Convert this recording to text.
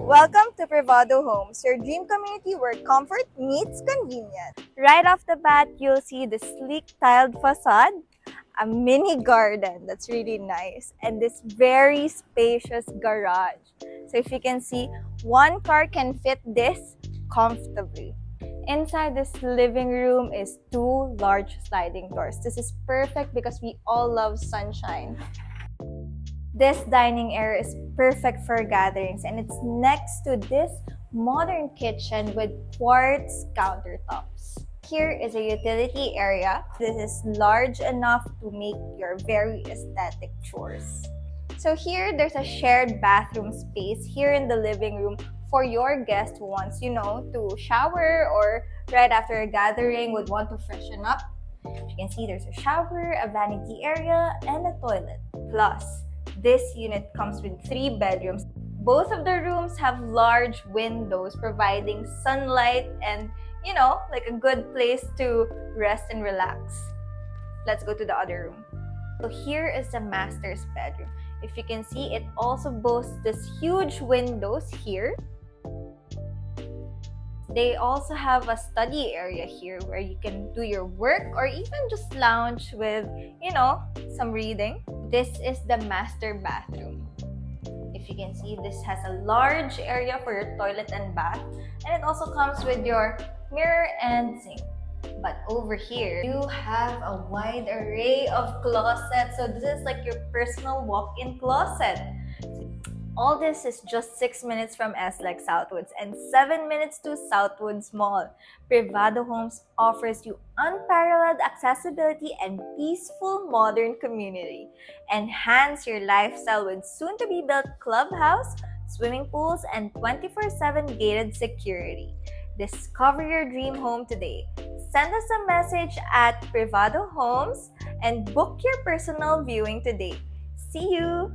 Welcome to Privado Homes, your dream community where comfort meets convenience. Right off the bat, you'll see the sleek tiled facade, a mini garden that's really nice, and this very spacious garage. So if you can see, one car can fit this comfortably. Inside this living room is two large sliding doors. This is perfect because we all love sunshine. This dining area is perfect for gatherings, and it's next to this modern kitchen with quartz countertops. Here is a utility area. This is large enough to make your very aesthetic chores. So here, there's a shared bathroom space here in the living room for your guest who wants, to shower or right after a gathering would want to freshen up. You can see there's a shower, a vanity area, and a toilet. Plus, this unit comes with 3 bedrooms. Both of the rooms have large windows providing sunlight and, like a good place to rest and relax. Let's go to the other room. So here is the master's bedroom. If you can see, it also boasts this huge windows here. They also have a study area here where you can do your work or even just lounge with, some reading. This is the master bathroom. If you can see, this has a large area for your toilet and bath, and it also comes with your mirror and sink. But over here, you have a wide array of closets. So this is like your personal walk-in closet. All this is just 6 minutes from 𝒔𝒄𝒊𝒂𝒕 Southwoods and 7 minutes to Southwoods Mall. Privado Homes offers you unparalleled accessibility and peaceful modern community. Enhance your lifestyle with soon-to-be-built clubhouse, swimming pools, and 24/7 gated security. Discover your dream home today. Send us a message at Privado Homes and book your personal viewing today. See you!